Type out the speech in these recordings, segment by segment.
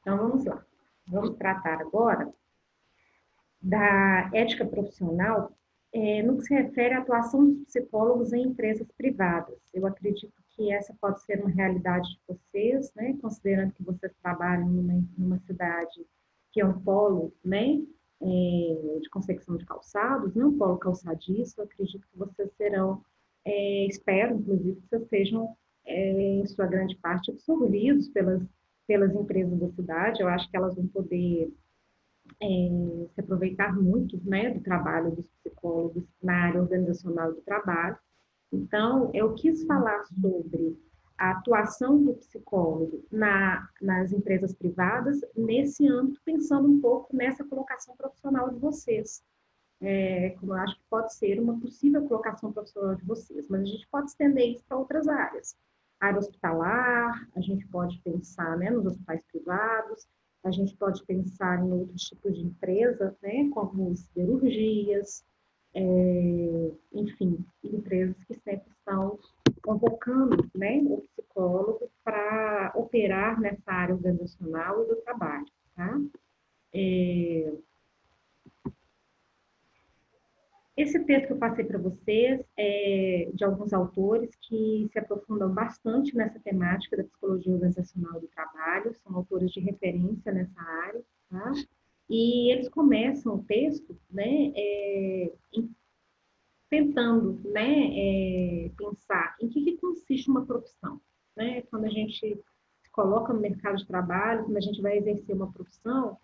Então, vamos lá. Vamos tratar agora da ética profissional no que se refere à atuação dos psicólogos em empresas privadas. Eu acredito que essa pode ser uma realidade de vocês, né? Considerando que vocês trabalham numa cidade que é um polo, né? De confecção de calçados, não um polo calçadista. Eu acredito que vocês serão, espero, inclusive, que vocês sejam, em sua grande parte, absorvidos pelas empresas da cidade. Eu acho que elas vão poder se aproveitar muito, né, do trabalho dos psicólogos na área organizacional do trabalho. Então, eu quis falar sobre a atuação do psicólogo nas empresas privadas, nesse âmbito, pensando um pouco nessa colocação profissional de vocês. Como eu acho que pode ser uma possível colocação profissional de vocês, mas a gente pode estender isso para outras áreas. A área hospitalar, a gente pode pensar, né, nos hospitais privados, a gente pode pensar em outros tipos de empresas, né, como siderurgias, enfim, empresas que sempre estão convocando, né, o psicólogo para operar nessa área organizacional e do trabalho, tá? Esse texto que eu passei para vocês é de alguns autores que se aprofundam bastante nessa temática da psicologia organizacional do trabalho, são autores de referência nessa área, tá? E eles começam o texto, né, tentando, né, pensar em que consiste uma profissão, né? Quando a gente se coloca no mercado de trabalho, quando a gente vai exercer uma profissão,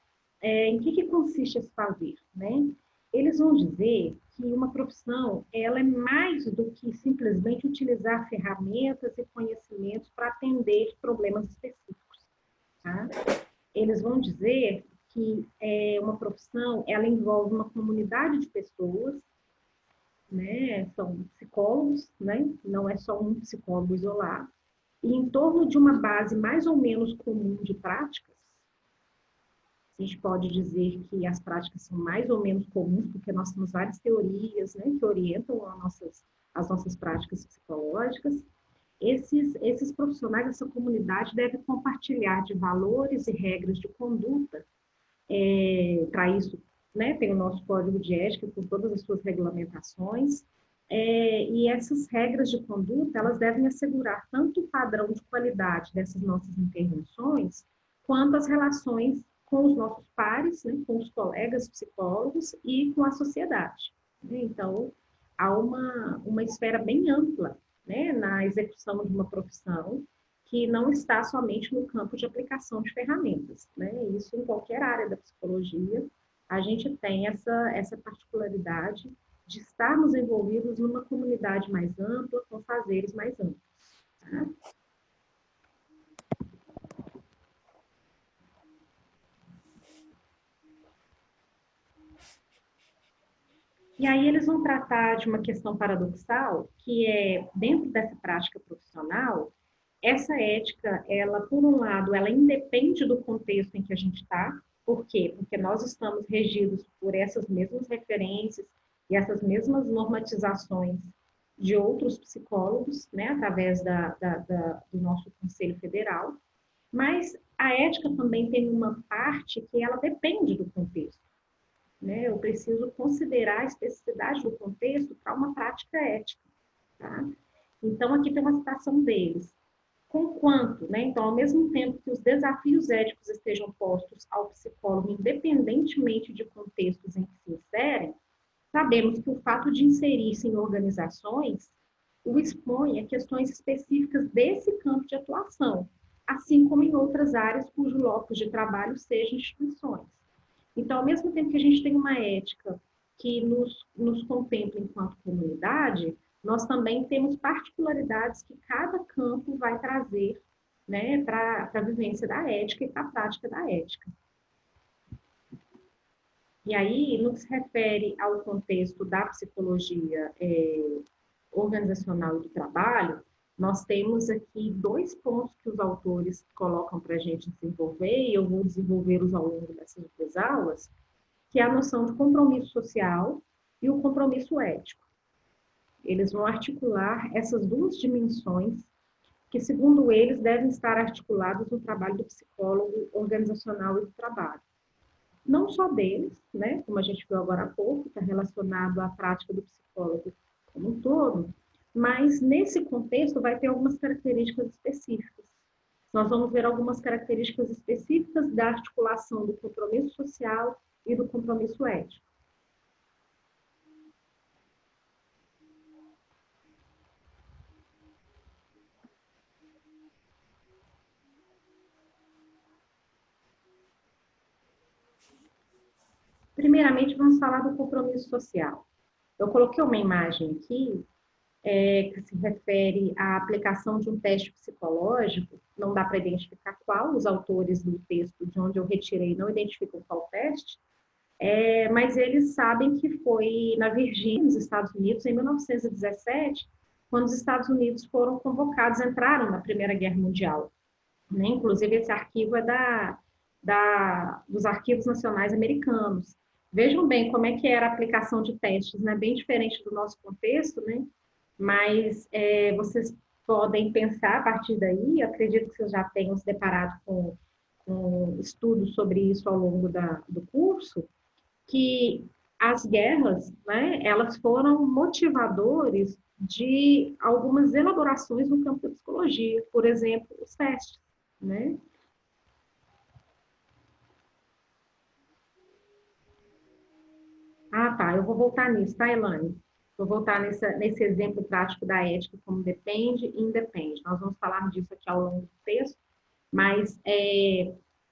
em que consiste esse fazer, né? Eles vão dizer que uma profissão, ela é mais do que simplesmente utilizar ferramentas e conhecimentos para atender problemas específicos, tá? Eles vão dizer que uma profissão, ela envolve uma comunidade de pessoas, né? São psicólogos, né? Não é só um psicólogo isolado, e em torno de uma base mais ou menos comum de práticas. A gente pode dizer que as práticas são mais ou menos comuns, porque nós temos várias teorias, né, que orientam as nossas práticas psicológicas. Esses profissionais, essa comunidade deve compartilhar de valores e regras de conduta. Para isso, né, tem o nosso código de ética com todas as suas regulamentações. E essas regras de conduta, elas devem assegurar tanto o padrão de qualidade dessas nossas intervenções, quanto as relações com os nossos pares, né, com os colegas psicólogos e com a sociedade. Então, há uma esfera bem ampla, né, na execução de uma profissão, que não está somente no campo de aplicação de ferramentas, né? Isso em qualquer área da psicologia, a gente tem essa particularidade de estarmos envolvidos numa comunidade mais ampla, com fazeres mais amplos. Tá? E aí eles vão tratar de uma questão paradoxal, que é, dentro dessa prática profissional, essa ética, ela, por um lado, ela independe do contexto em que a gente está. Por quê? Porque nós estamos regidos por essas mesmas referências e essas mesmas normatizações de outros psicólogos, né, através do nosso Conselho Federal. Mas a ética também tem uma parte que ela depende do contexto, né? Eu preciso considerar a especificidade do contexto para uma prática ética, tá? Então, aqui tem uma citação deles. Conquanto, né? Então, ao mesmo tempo que os desafios éticos estejam postos ao psicólogo, independentemente de contextos em que se inserem, sabemos que o fato de inserir-se em organizações o expõe a questões específicas desse campo de atuação, assim como em outras áreas cujo locus de trabalho sejam instituições. Então, ao mesmo tempo que a gente tem uma ética que nos contempla enquanto comunidade, nós também temos particularidades que cada campo vai trazer, né, para a vivência da ética e para a prática da ética. E aí, no que se refere ao contexto da psicologia organizacional e do trabalho, nós temos aqui dois pontos que os autores colocam para a gente desenvolver, e eu vou desenvolvê-los ao longo dessas duas aulas, que é a noção de compromisso social e o compromisso ético. Eles vão articular essas duas dimensões que, segundo eles, devem estar articulados no trabalho do psicólogo organizacional e do trabalho. Não só deles, né, como a gente viu agora há pouco, está relacionado à prática do psicólogo como um todo, mas nesse contexto vai ter algumas características específicas. Nós vamos ver algumas características específicas da articulação do compromisso social e do compromisso ético. Primeiramente, vamos falar do compromisso social. Eu coloquei uma imagem aqui que se refere à aplicação de um teste psicológico, não dá para identificar qual, os autores do texto de onde eu retirei não identificam qual teste, mas eles sabem que foi na Virgínia, nos Estados Unidos, em 1917, quando os Estados Unidos foram convocados, entraram na Primeira Guerra Mundial. Né? Inclusive, esse arquivo é dos arquivos nacionais americanos. Vejam bem como é que era a aplicação de testes, né? Bem diferente do nosso contexto, né? Mas vocês podem pensar a partir daí, acredito que vocês já tenham se deparado com estudos sobre isso ao longo do curso, que as guerras, né, elas foram motivadores de algumas elaborações no campo da psicologia, por exemplo, os testes, né? Ah, tá, eu vou voltar nisso, tá, Elaine? Vou voltar nesse exemplo prático da ética, como depende e independe. Nós vamos falar disso aqui ao longo do texto, mas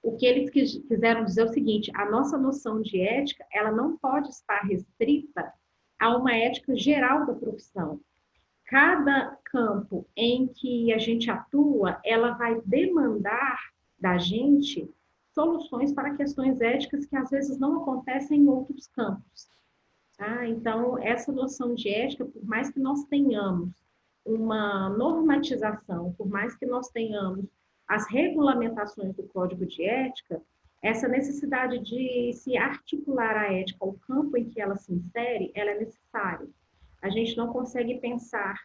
o que eles quiseram dizer é o seguinte: a nossa noção de ética, ela não pode estar restrita a uma ética geral da profissão. Cada campo em que a gente atua, ela vai demandar da gente soluções para questões éticas que às vezes não acontecem em outros campos. Tá? Então, essa noção de ética, por mais que nós tenhamos uma normatização, por mais que nós tenhamos as regulamentações do Código de Ética, essa necessidade de se articular a ética ao campo em que ela se insere, ela é necessária. A gente não consegue pensar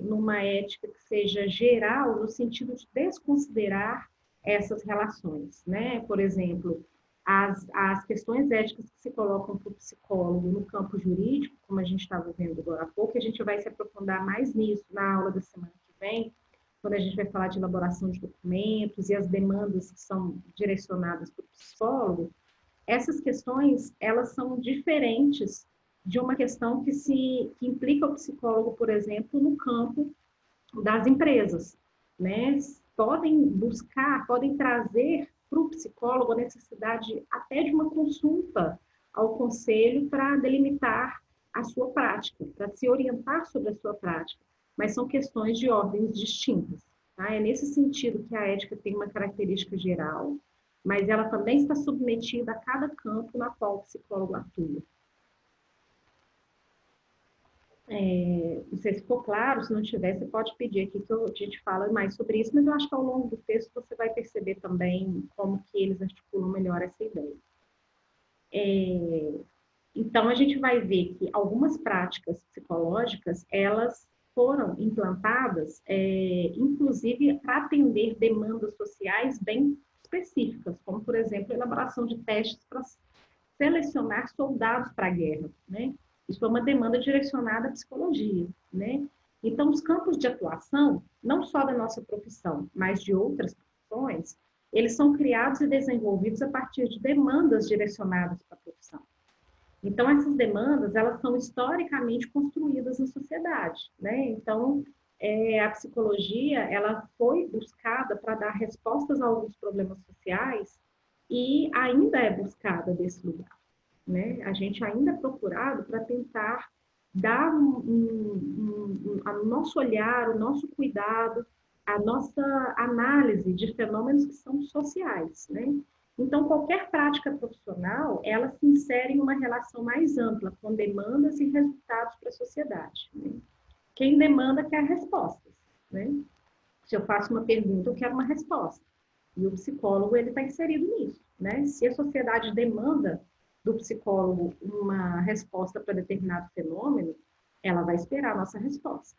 numa ética que seja geral, no sentido de desconsiderar essas relações, né? Por exemplo, as questões éticas que se colocam para o psicólogo no campo jurídico, como a gente estava vendo agora há pouco, a gente vai se aprofundar mais nisso na aula da semana que vem, quando a gente vai falar de elaboração de documentos e as demandas que são direcionadas para o psicólogo. Essas questões, elas são diferentes de uma questão que implica o psicólogo, por exemplo, no campo das empresas, né? Podem buscar, podem trazer para o psicólogo a necessidade até de uma consulta ao conselho para delimitar a sua prática, para se orientar sobre a sua prática, mas são questões de ordens distintas. Tá? É nesse sentido que a ética tem uma característica geral, mas ela também está submetida a cada campo na qual o psicólogo atua. Não sei se ficou claro, se não tiver, você pode pedir aqui que a gente fala mais sobre isso, mas eu acho que ao longo do texto você vai perceber também como que eles articulam melhor essa ideia. Então, a gente vai ver que algumas práticas psicológicas, elas foram implantadas, inclusive, para atender demandas sociais bem específicas, como, por exemplo, a elaboração de testes para selecionar soldados para a guerra, né? Isso foi uma demanda direcionada à psicologia, né? Então, os campos de atuação, não só da nossa profissão, mas de outras profissões, eles são criados e desenvolvidos a partir de demandas direcionadas para a profissão. Então, essas demandas, elas são historicamente construídas na sociedade, né? Então, a psicologia, ela foi buscada para dar respostas a alguns problemas sociais e ainda é buscada desse lugar, né? A gente ainda é procurado para tentar dar o nosso olhar, o nosso cuidado, a nossa análise de fenômenos que são sociais, né? Então, qualquer prática profissional, ela se insere em uma relação mais ampla, com demandas e resultados para a sociedade. Né? Quem demanda quer respostas, né? Se eu faço uma pergunta, eu quero uma resposta. E o psicólogo, ele está inserido nisso, né? Se a sociedade demanda do psicólogo uma resposta para determinado fenômeno, ela vai esperar a nossa resposta.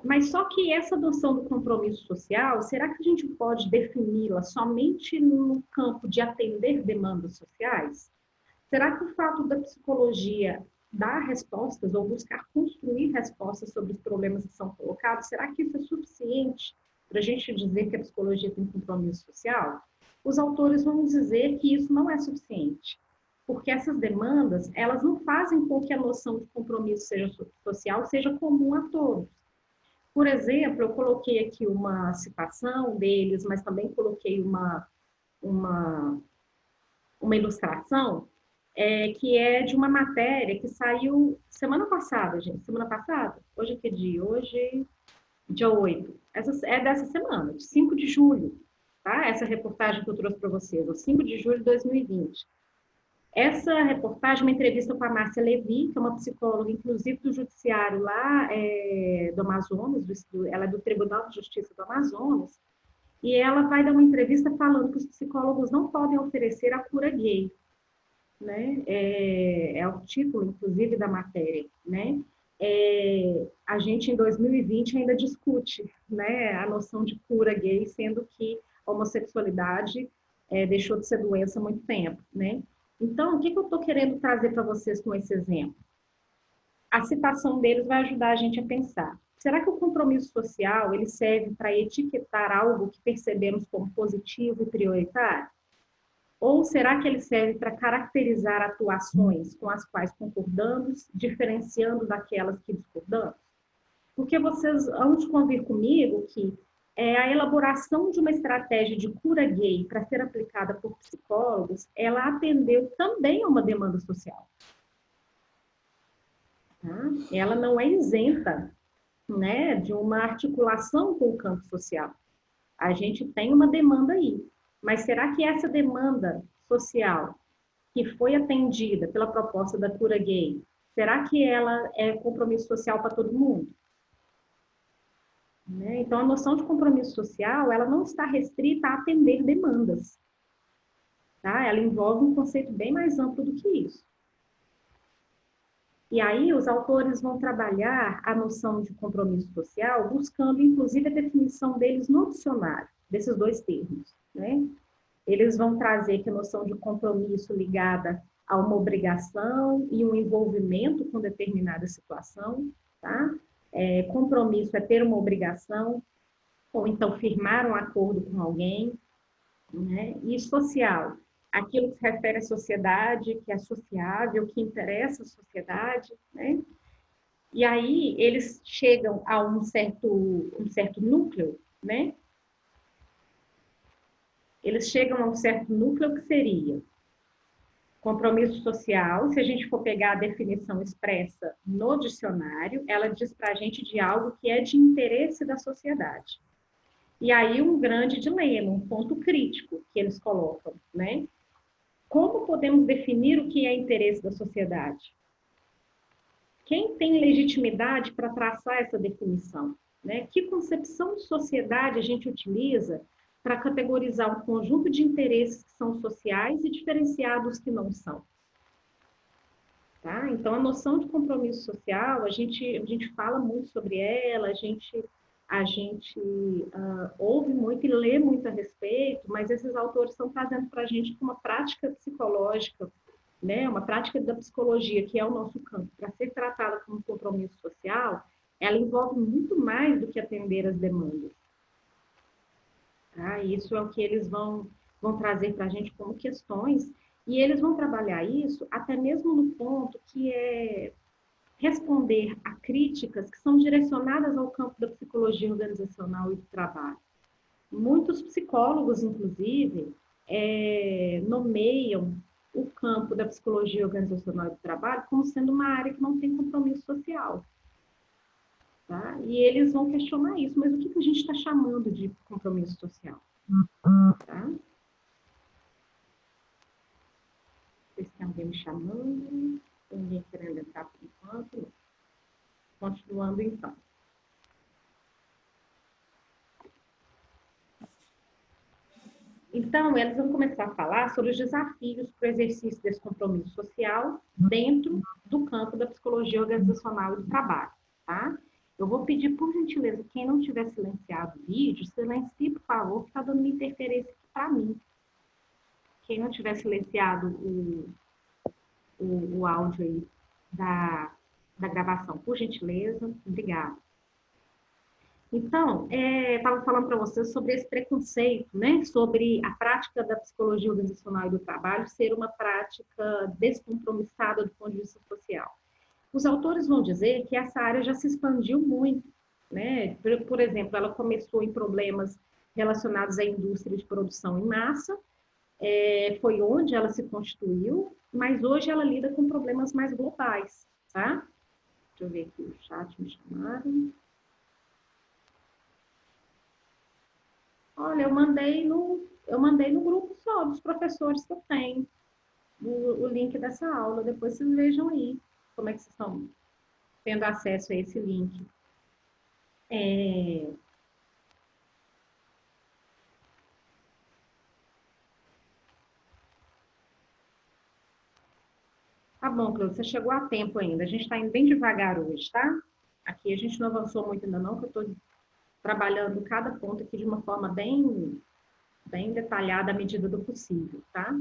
Mas só que essa noção do compromisso social, será que a gente pode defini-la somente no campo de atender demandas sociais? Será que o fato da psicologia dar respostas ou buscar construir respostas sobre os problemas que são colocados, será que isso é suficiente para a gente dizer que a psicologia tem compromisso social? Os autores vão dizer que isso não é suficiente, porque essas demandas, elas não fazem com que a noção de compromisso social seja comum a todos. Por exemplo, eu coloquei aqui uma citação deles, mas também coloquei uma, uma ilustração que é de uma matéria que saiu semana passada, gente. Semana passada? Hoje é que dia? Hoje, dia 8. Essa é dessa semana, de 5 de julho. Tá? Essa reportagem que eu trouxe para vocês, 5 de julho de 2020. Essa reportagem é uma entrevista com a Márcia Levi, que é uma psicóloga, inclusive, do judiciário lá do Amazonas, ela é do Tribunal de Justiça do Amazonas, e ela vai dar uma entrevista falando que os psicólogos não podem oferecer a cura gay, né? É o título, inclusive, da matéria, né? A gente, em 2020, ainda discute, né, a noção de cura gay, sendo que a homossexualidade deixou de ser doença há muito tempo, né? Então, o que eu estou querendo trazer para vocês com esse exemplo? A citação deles vai ajudar a gente a pensar. Será que o compromisso social ele serve para etiquetar algo que percebemos como positivo e prioritário? Ou será que ele serve para caracterizar atuações com as quais concordamos, diferenciando daquelas que discordamos? Porque vocês vão de convir comigo que a elaboração de uma estratégia de cura gay para ser aplicada por psicólogos, ela atendeu também a uma demanda social. Tá? Ela não é isenta, né, de uma articulação com o campo social. A gente tem uma demanda aí, mas será que essa demanda social que foi atendida pela proposta da cura gay, será que ela é compromisso social para todo mundo? Né? Então, a noção de compromisso social, ela não está restrita a atender demandas. Tá? Ela envolve um conceito bem mais amplo do que isso. E aí, os autores vão trabalhar a noção de compromisso social, buscando, inclusive, a definição deles no dicionário, desses dois termos. Né? Eles vão trazer que a noção de compromisso ligada a uma obrigação e um envolvimento com determinada situação, tá? Compromisso é ter uma obrigação, ou então firmar um acordo com alguém, né? E social, aquilo que se refere à sociedade, que é sociável, que interessa a sociedade, né? E aí eles chegam a um certo núcleo, né? Eles chegam a um certo núcleo que seria compromisso social. Se a gente for pegar a definição expressa no dicionário, ela diz para a gente de algo que é de interesse da sociedade. E aí um grande dilema, um ponto crítico que eles colocam, né? Como podemos definir o que é interesse da sociedade? Quem tem legitimidade para traçar essa definição? Né? Que concepção de sociedade a gente utiliza para categorizar um conjunto de interesses que são sociais e diferenciados que não são? Tá? Então, a noção de compromisso social, a gente fala muito sobre ela, a gente ouve muito e lê muito a respeito, mas esses autores estão trazendo para a gente uma prática psicológica, né, uma prática da psicologia, que é o nosso campo, para ser tratada como compromisso social, ela envolve muito mais do que atender as demandas. Tá? Isso é o que eles vão trazer para a gente como questões, e eles vão trabalhar isso até mesmo no ponto que é responder a críticas que são direcionadas ao campo da psicologia organizacional e do trabalho. Muitos psicólogos, inclusive, nomeiam o campo da psicologia organizacional e do trabalho como sendo uma área que não tem compromisso social. Tá? E eles vão questionar isso, mas o que a gente está chamando de compromisso social? Tá? Se tem alguém me chamando, ninguém querendo entrar por enquanto. Continuando, então. Então, eles vão começar a falar sobre os desafios para o exercício desse compromisso social dentro do campo da psicologia organizacional e do trabalho, tá? Eu vou pedir, por gentileza, quem não tiver silenciado o vídeo, silencie, por favor, que está dando uma interferência aqui para mim. Quem não tiver silenciado o áudio aí da gravação, por gentileza, obrigada. Então, estava falando para vocês sobre esse preconceito, né, sobre a prática da psicologia organizacional e do trabalho ser uma prática descompromissada do ponto de vista social. Os autores vão dizer que essa área já se expandiu muito, né? Por exemplo, ela começou em problemas relacionados à indústria de produção em massa, foi onde ela se constituiu, mas hoje ela lida com problemas mais globais, tá? Deixa eu ver aqui o chat, me chamaram. Olha, eu mandei no grupo só dos professores que eu tenho, o link dessa aula. Depois vocês vejam aí como é que vocês estão tendo acesso a esse link. Tá bom, Cláudia, você chegou a tempo ainda. A gente está indo bem devagar hoje, tá? Aqui a gente não avançou muito ainda não, que eu estou trabalhando cada ponto aqui de uma forma bem detalhada à medida do possível, tá?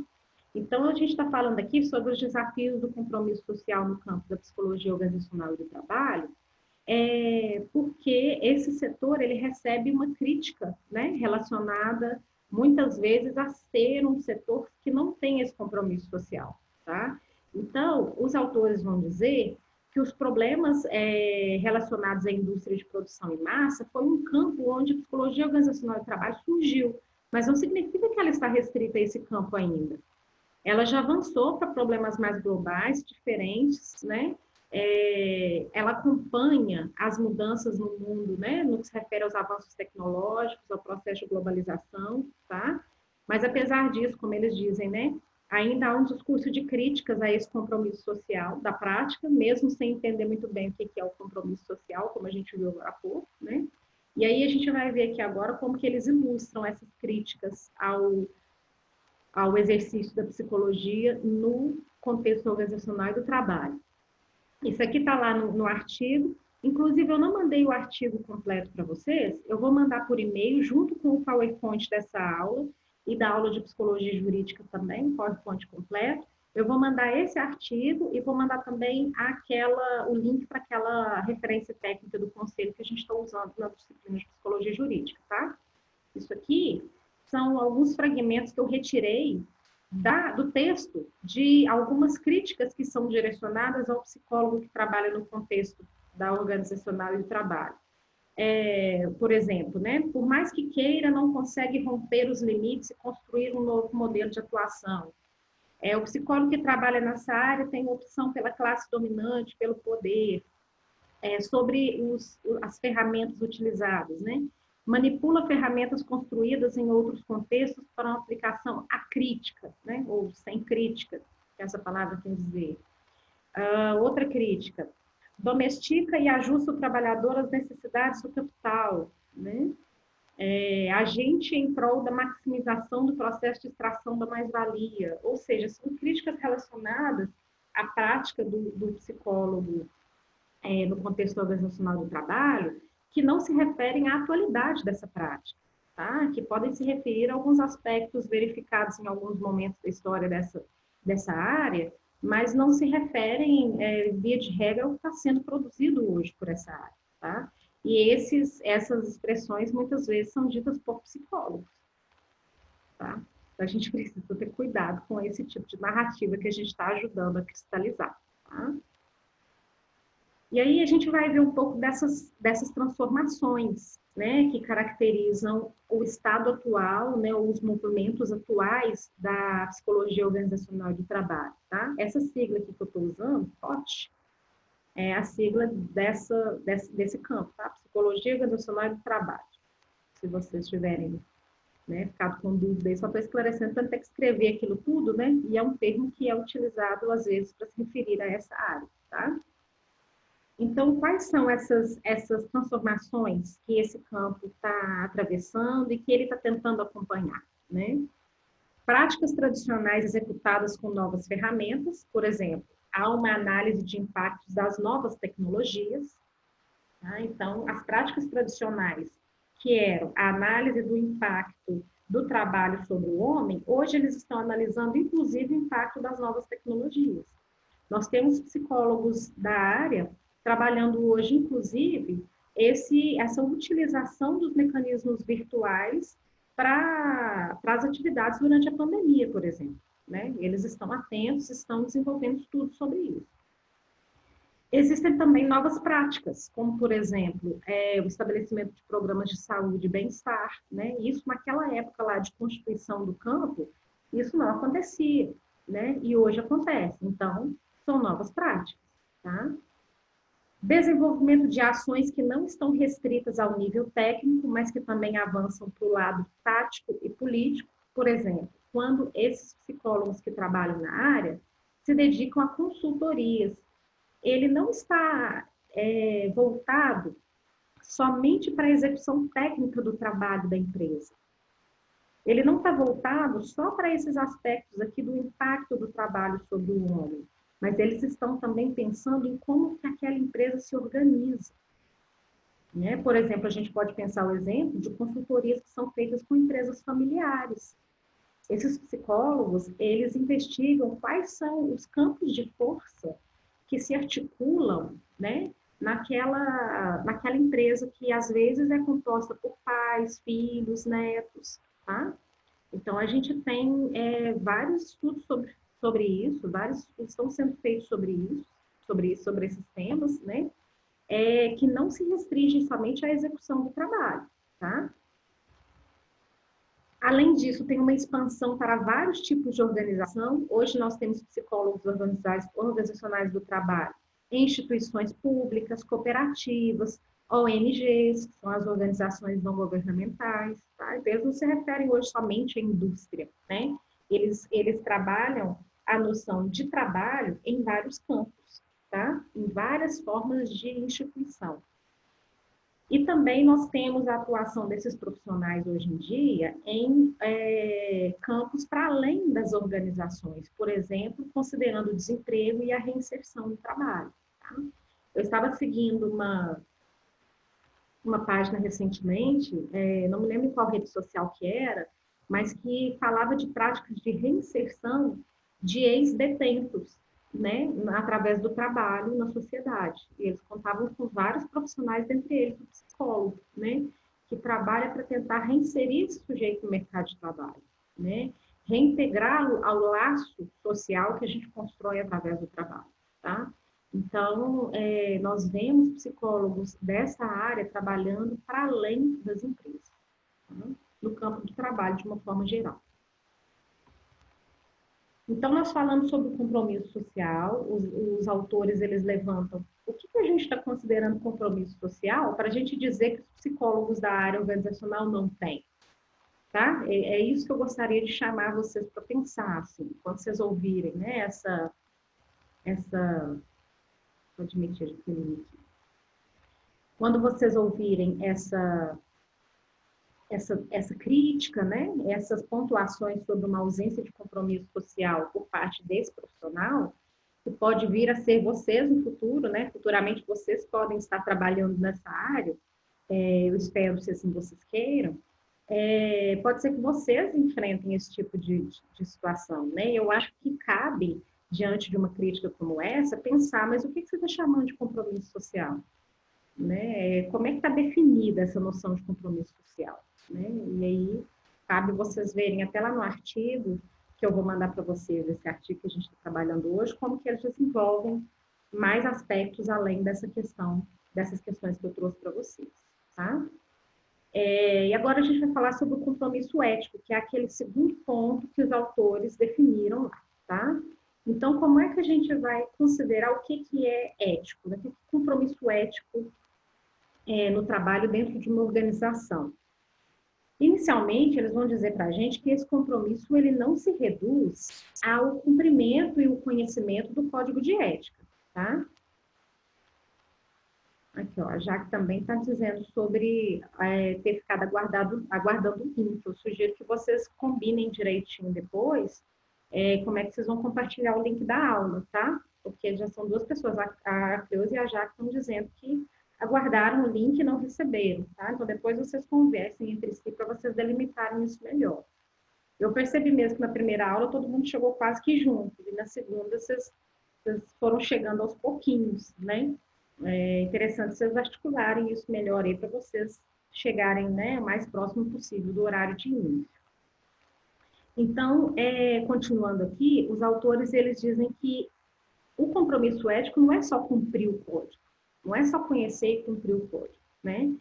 Então, a gente está falando aqui sobre os desafios do compromisso social no campo da psicologia organizacional e do trabalho, porque esse setor ele recebe uma crítica, né, relacionada muitas vezes a ser um setor que não tem esse compromisso social, tá? Então, os autores vão dizer que os problemas relacionados à indústria de produção em massa foi um campo onde a psicologia organizacional e trabalho surgiu, mas não significa que ela está restrita a esse campo ainda. Ela já avançou para problemas mais globais, diferentes, né? Ela acompanha as mudanças no mundo, né? No que se refere aos avanços tecnológicos, ao processo de globalização, tá? Mas apesar disso, como eles dizem, né? Ainda há um discurso de críticas a esse compromisso social da prática, mesmo sem entender muito bem o que é o compromisso social, como a gente viu há pouco, né? E aí a gente vai ver aqui agora como que eles ilustram essas críticas ao exercício da psicologia no contexto organizacional e do trabalho. Isso aqui está lá no artigo. Inclusive, eu não mandei o artigo completo para vocês, eu vou mandar por e-mail junto com o PowerPoint dessa aula e da aula de psicologia jurídica também, PowerPoint completo. Eu vou mandar esse artigo e vou mandar também o link para aquela referência técnica do conselho que a gente está usando na disciplina de psicologia jurídica, tá? Isso aqui são alguns fragmentos que eu retirei do texto de algumas críticas que são direcionadas ao psicólogo que trabalha no contexto da organizacional e do trabalho. Por exemplo, né, por mais que queira, não consegue romper os limites e construir um novo modelo de atuação. O psicólogo que trabalha nessa área tem opção pela classe dominante, pelo poder, sobre as ferramentas utilizadas, né? Manipula ferramentas construídas em outros contextos para uma aplicação acrítica, né? Ou sem crítica, que essa palavra quer dizer. Outra crítica, domestica e ajusta o trabalhador às necessidades do capital, né? Agente em prol da maximização do processo de extração da mais-valia, ou seja, são críticas relacionadas à prática do psicólogo no contexto organizacional do trabalho, que não se referem à atualidade dessa prática, tá? Que podem se referir a alguns aspectos verificados em alguns momentos da história dessa área, mas não se referem, via de regra, ao que está sendo produzido hoje por essa área, tá? E essas expressões, muitas vezes, são ditas por psicólogos, tá? Então, a gente precisa ter cuidado com esse tipo de narrativa que a gente está ajudando a cristalizar, tá? E aí a gente vai ver um pouco dessas transformações, né, que caracterizam o estado atual, né, os movimentos atuais da psicologia organizacional do trabalho, tá? Essa sigla aqui que eu estou usando, POT, é a sigla desse campo, tá? Psicologia organizacional do trabalho. Se vocês tiverem, né, ficado com dúvida aí, só estou esclarecendo para não ter que escrever aquilo tudo, né? E é um termo que é utilizado, às vezes, para se referir a essa área, tá? Então, quais são essas transformações que esse campo está atravessando e que ele está tentando acompanhar, né? Práticas tradicionais executadas com novas ferramentas, por exemplo, há uma análise de impactos das novas tecnologias, Tá? Então, as práticas tradicionais, que eram a análise do impacto do trabalho sobre o homem, hoje eles estão analisando, inclusive, o impacto das novas tecnologias. Nós temos psicólogos da área trabalhando hoje, inclusive, essa utilização dos mecanismos virtuais para as atividades durante a pandemia, por exemplo. Né? Eles estão atentos, estão desenvolvendo estudos sobre isso. Existem também novas práticas, como, por exemplo, o estabelecimento de programas de saúde e bem-estar, né? Isso, naquela época lá de constituição do campo, isso não acontecia, né? E hoje acontece. Então, são novas práticas, tá? Desenvolvimento de ações que não estão restritas ao nível técnico, mas que também avançam para o lado tático e político. Por exemplo, quando esses psicólogos que trabalham na área se dedicam a consultorias, ele não está voltado somente para a execução técnica do trabalho da empresa. Ele não está voltado só para esses aspectos aqui do impacto do trabalho sobre o homem, mas eles estão também pensando em como que aquela empresa se organiza. Né? Por exemplo, a gente pode pensar o exemplo de consultorias que são feitas com empresas familiares. Esses psicólogos, eles investigam quais são os campos de força que se articulam, né, naquela empresa que às vezes é composta por pais, filhos, netos, tá? Então a gente tem vários estudos sobre isso, vários estudos estão sendo feitos sobre esses temas, né? Que não se restringem somente à execução do trabalho, tá? Além disso, tem uma expansão para vários tipos de organização. Hoje nós temos psicólogos organizacionais do trabalho em instituições públicas, cooperativas, ONGs, que são as organizações não governamentais. Tá? Eles não se referem hoje somente à indústria, né? Eles trabalham a noção de trabalho em vários campos, tá? Em várias formas de instituição. E também nós temos a atuação desses profissionais hoje em dia em campos para além das organizações, por exemplo, considerando o desemprego e a reinserção no trabalho. Tá? Eu estava seguindo uma página recentemente, não me lembro qual rede social que era, mas que falava de práticas de reinserção de ex-detentos, né, através do trabalho na sociedade. E eles contavam com vários profissionais, dentre eles o psicólogo, né, que trabalha para tentar reinserir esse sujeito no mercado de trabalho, né, reintegrá-lo ao laço social que a gente constrói através do trabalho, tá? Então, nós vemos psicólogos dessa área trabalhando para além das empresas, tá? No campo do trabalho de uma forma geral. Então, nós falamos sobre o compromisso social, os autores, eles levantam o que a gente está considerando compromisso social para a gente dizer que os psicólogos da área organizacional não têm, tá? É isso que eu gostaria de chamar vocês para pensar, assim, quando vocês ouvirem, né, vou admitir aqui. Quando vocês ouvirem essa crítica, né, essas pontuações sobre uma ausência de compromisso social por parte desse profissional, que pode vir a ser vocês no futuro, né, futuramente vocês podem estar trabalhando nessa área, eu espero se assim vocês queiram, pode ser que vocês enfrentem esse tipo de situação, né, eu acho que cabe, diante de uma crítica como essa, pensar, mas o que você está chamando de compromisso social? Né? Como é que está definida essa noção de compromisso social? Né? E aí, cabe vocês verem até lá no artigo, que eu vou mandar para vocês, esse artigo que a gente está trabalhando hoje, como que eles desenvolvem mais aspectos além dessas questões que eu trouxe para vocês. Tá? E agora a gente vai falar sobre o compromisso ético, que é aquele segundo ponto que os autores definiram lá. Tá? Então, como é que a gente vai considerar o que é ético? Né? O que é compromisso ético no trabalho dentro de uma organização? Inicialmente, eles vão dizer para a gente que esse compromisso ele não se reduz ao cumprimento e o conhecimento do código de ética, tá? Aqui, ó, a Jaque também está dizendo sobre ter ficado aguardando o link. Eu sugiro que vocês combinem direitinho depois como é que vocês vão compartilhar o link da aula, tá? Porque já são duas pessoas, a Cleusa e a Jaque estão dizendo que aguardaram o link e não receberam, tá? Então, depois vocês conversem entre si para vocês delimitarem isso melhor. Eu percebi mesmo que na primeira aula todo mundo chegou quase que junto, e na segunda vocês foram chegando aos pouquinhos, né? É interessante vocês articularem isso melhor aí para vocês chegarem, né, o mais próximo possível do horário de início. Então, continuando aqui, os autores eles dizem que o compromisso ético não é só cumprir o código, não é só conhecer e cumprir o código, né?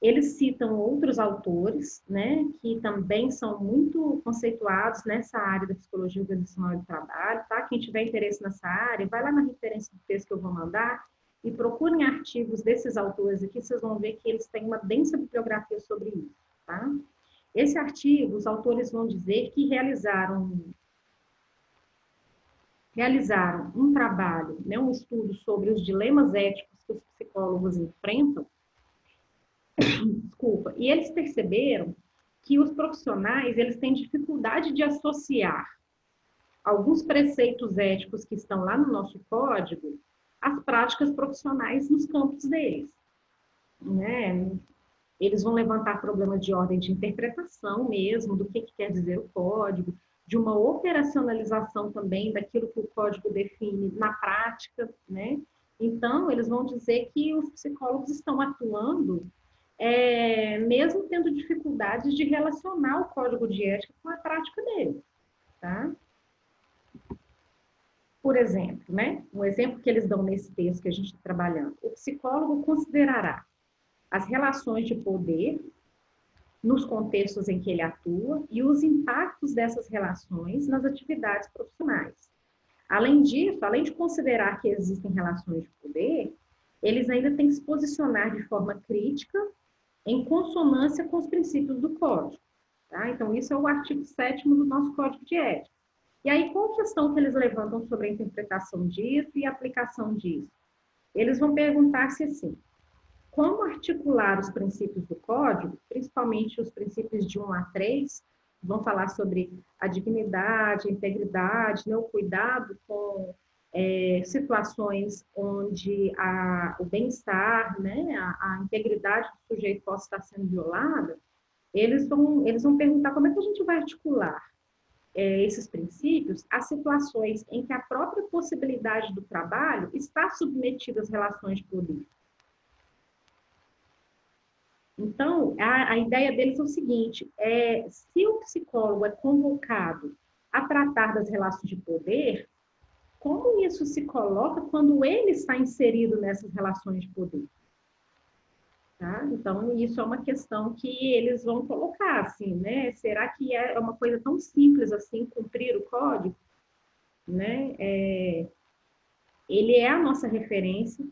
Eles citam outros autores, né, que também são muito conceituados nessa área da psicologia organizacional do trabalho, tá? Quem tiver interesse nessa área, vai lá na referência do texto que eu vou mandar e procurem artigos desses autores aqui, vocês vão ver que eles têm uma densa bibliografia sobre isso, tá? Esse artigo, os autores vão dizer que realizaram um trabalho, né, um estudo sobre os dilemas éticos que os psicólogos enfrentam, e eles perceberam que os profissionais eles têm dificuldade de associar alguns preceitos éticos que estão lá no nosso código às práticas profissionais nos campos deles, né? Eles vão levantar problemas de ordem de interpretação mesmo, do que quer dizer o código, de uma operacionalização também daquilo que o código define na prática, né? Então, eles vão dizer que os psicólogos estão atuando mesmo tendo dificuldades de relacionar o código de ética com a prática dele, tá? Por exemplo, né? Um exemplo que eles dão nesse texto que a gente está trabalhando. O psicólogo considerará as relações de poder nos contextos em que ele atua e os impactos dessas relações nas atividades profissionais. Além disso, além de considerar que existem relações de poder, eles ainda têm que se posicionar de forma crítica em consonância com os princípios do código. Tá? Então, isso é o artigo 7º do nosso Código de Ética. E aí, qual a questão que eles levantam sobre a interpretação disso e a aplicação disso? Eles vão perguntar se, assim, como articular os princípios do código, principalmente os princípios de 1 a 3, vão falar sobre a dignidade, a integridade, né, o cuidado com situações onde o bem-estar, né, a integridade do sujeito possa estar sendo violada, eles vão perguntar como é que a gente vai articular esses princípios às situações em que a própria possibilidade do trabalho está submetida às relações de poder. Então, a ideia deles é o seguinte, se o psicólogo é convocado a tratar das relações de poder, como isso se coloca quando ele está inserido nessas relações de poder? Tá? Então, isso é uma questão que eles vão colocar, assim, né? Será que é uma coisa tão simples assim, cumprir o código? Né? Ele é a nossa referência,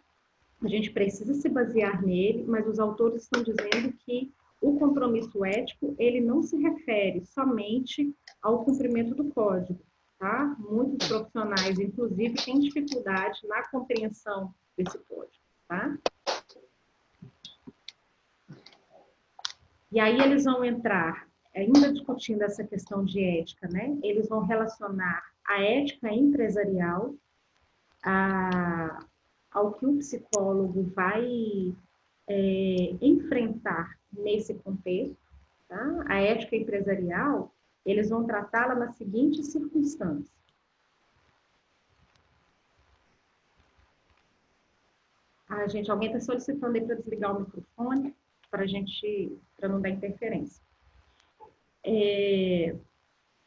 a gente precisa se basear nele, mas os autores estão dizendo que o compromisso ético, ele não se refere somente ao cumprimento do código, tá? Muitos profissionais, inclusive, têm dificuldade na compreensão desse código, tá? E aí eles vão entrar, ainda discutindo essa questão de ética, né? Eles vão relacionar a ética empresarial ao que o psicólogo vai enfrentar nesse contexto, tá? A ética empresarial, eles vão tratá-la nas seguintes circunstâncias. Gente, alguém está solicitando aí para desligar o microfone, para não dar interferência.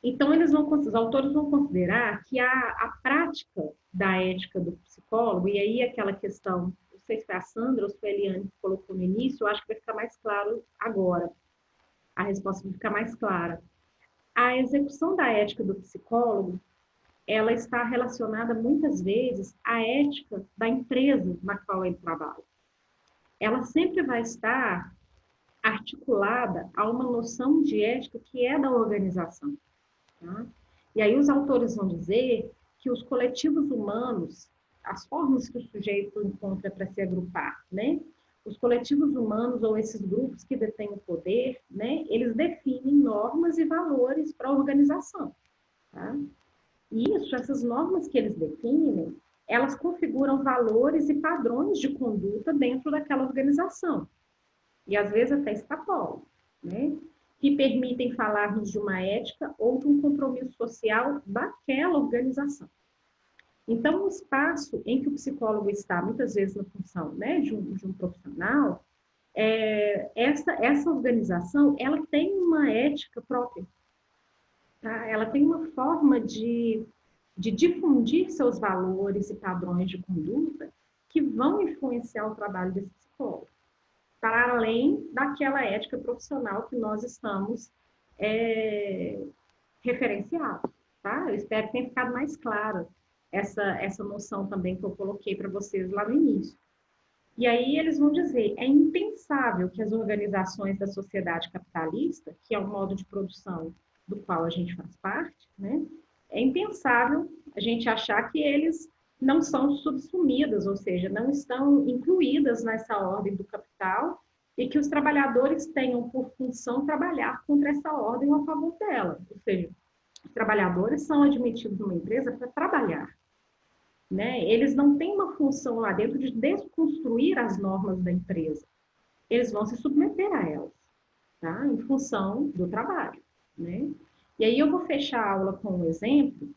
Então, os autores vão considerar que a prática da ética do psicólogo, e aí aquela questão, não sei se foi a Sandra ou se foi a Eliane que colocou no início, eu acho que vai ficar mais claro agora. A resposta vai ficar mais clara. A execução da ética do psicólogo, ela está relacionada muitas vezes à ética da empresa na qual ele trabalha. Ela sempre vai estar articulada a uma noção de ética que é da organização. Tá? E aí os autores vão dizer que os coletivos humanos, as formas que o sujeito encontra para se agrupar, né? Os coletivos humanos ou esses grupos que detêm o poder, né? Eles definem normas e valores para a organização. Tá? E essas normas que eles definem, elas configuram valores e padrões de conduta dentro daquela organização. E às vezes até extrapolam, né? Que permitem falarmos de uma ética ou de um compromisso social daquela organização. Então, o espaço em que o psicólogo está, muitas vezes na função, né, de um profissional, essa organização, ela tem uma ética própria, tá? Ela tem uma forma de difundir seus valores e padrões de conduta que vão influenciar o trabalho desse psicólogo, para além daquela ética profissional que nós estamos referenciados, tá? Eu espero que tenha ficado mais clara essa noção também que eu coloquei para vocês lá no início. E aí eles vão dizer, é impensável que as organizações da sociedade capitalista, que é o modo de produção do qual a gente faz parte, né? É impensável a gente achar que eles não são subsumidas, ou seja, não estão incluídas nessa ordem do capital e que os trabalhadores tenham por função trabalhar contra essa ordem ou a favor dela. Ou seja, os trabalhadores são admitidos numa empresa para trabalhar, né? Eles não têm uma função lá dentro de desconstruir as normas da empresa. Eles vão se submeter a elas, tá? Em função do trabalho, né? E aí eu vou fechar a aula com um exemplo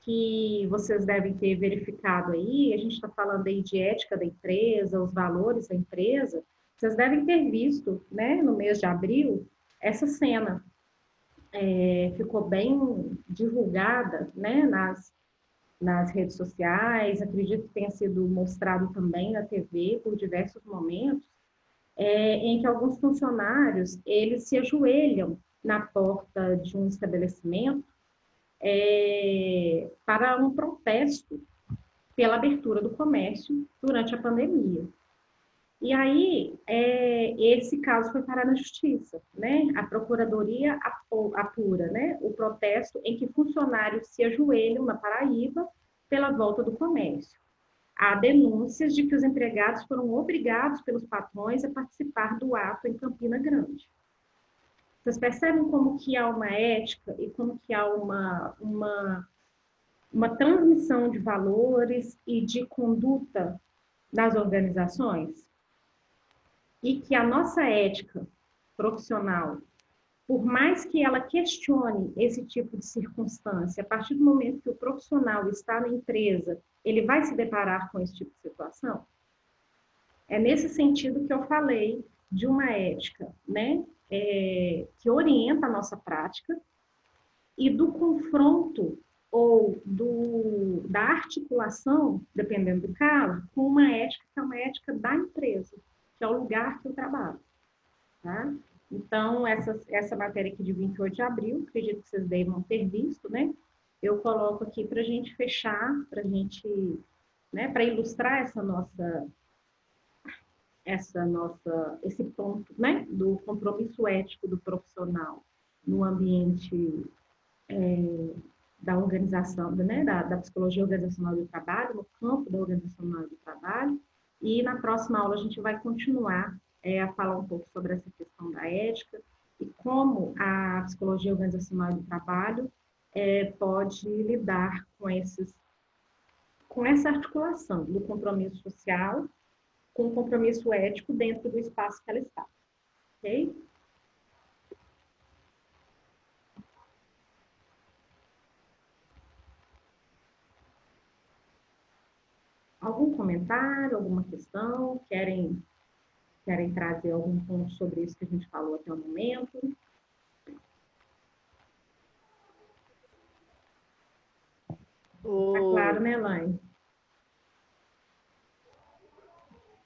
que vocês devem ter verificado aí. A gente está falando aí de ética da empresa, os valores da empresa. Vocês devem ter visto, né, no mês de abril, essa cena. Ficou bem divulgada, né, nas redes sociais, acredito que tenha sido mostrado também na TV por diversos momentos, em que alguns funcionários, eles se ajoelham na porta de um estabelecimento para um protesto pela abertura do comércio durante a pandemia. E aí, esse caso foi parar na justiça, né? A procuradoria apura, né, o protesto em que funcionários se ajoelham na Paraíba pela volta do comércio. Há denúncias de que os empregados foram obrigados pelos patrões a participar do ato em Campina Grande. Vocês percebem como que há uma ética e como que há uma transmissão de valores e de conduta das organizações? E que a nossa ética profissional, por mais que ela questione esse tipo de circunstância, a partir do momento que o profissional está na empresa, ele vai se deparar com esse tipo de situação? É nesse sentido que eu falei de uma ética, né, que orienta a nossa prática e do confronto ou da articulação, dependendo do caso, com uma ética que é uma ética da empresa, que é o lugar que eu trabalho, tá? Então, essa matéria aqui de 28 de abril, acredito que vocês devam ter visto, né? Eu coloco aqui para a gente fechar, para a gente, né, para ilustrar esse ponto, né, do compromisso ético do profissional no ambiente da organização, né, da psicologia organizacional do trabalho, no campo da organizacional do trabalho. E na próxima aula a gente vai continuar a falar um pouco sobre essa questão da ética e como a psicologia organizacional do trabalho pode lidar com essa articulação do compromisso social com o compromisso ético dentro do espaço que ela está. Ok? Algum comentário, alguma questão? Querem trazer algum ponto sobre isso que a gente falou até o momento? Tá claro, né, Elaine?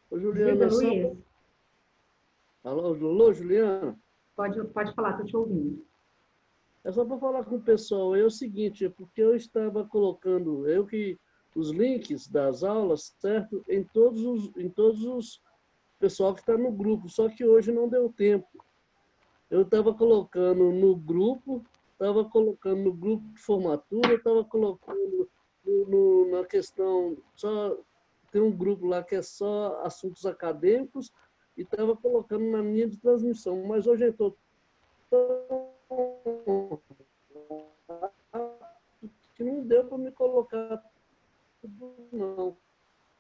Ô, Diga, Juliana, Luiz. Alô, Juliana? Pode falar, estou te ouvindo. É só para falar com o pessoal. É o seguinte, é porque eu estava colocando os links das aulas, certo? Em todos os pessoal que está no grupo, só que hoje não deu tempo. Eu estava colocando no grupo de formatura, estava colocando na questão, só tem um grupo lá que é só assuntos acadêmicos, e estava colocando na linha de transmissão. Mas hoje eu estou que não deu para me colocar não.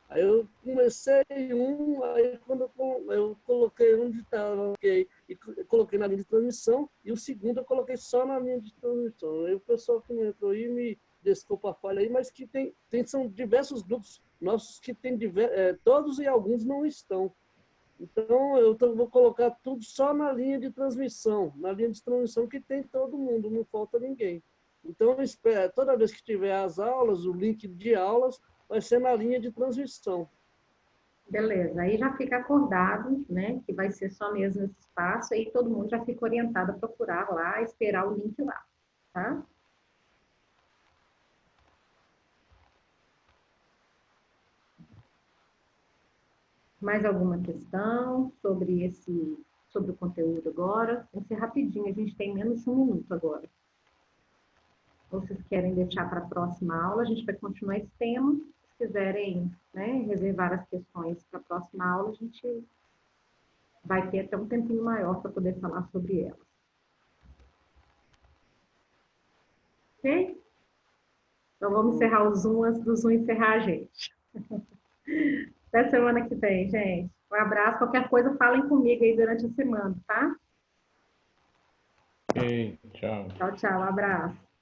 Aí eu comecei aí quando eu coloquei onde estava, e coloquei na linha de transmissão, e o segundo eu coloquei só na linha de transmissão. Aí o pessoal que não entrou aí me desculpa a falha aí, mas que são diversos grupos nossos que tem todos e alguns não estão. Então, vou colocar tudo só na linha de transmissão que tem todo mundo, não falta ninguém. Então, toda vez que tiver as aulas, o link de aulas vai ser na linha de transmissão. Beleza, aí já fica acordado, né, que vai ser só mesmo esse espaço, aí todo mundo já fica orientado a procurar lá, esperar o link lá, tá? Mais alguma questão sobre o conteúdo agora? Vai ser rapidinho, a gente tem menos de 1 minuto agora. Ou vocês querem deixar para a próxima aula, a gente vai continuar esse tema. Se quiserem, né, reservar as questões para a próxima aula, a gente vai ter até um tempinho maior para poder falar sobre elas. Ok? Então vamos encerrar o Zoom antes do Zoom encerrar a gente. Até semana que vem, gente. Um abraço. Qualquer coisa, falem comigo aí durante a semana, tá? Ok, tchau. Tchau, tchau. Um abraço.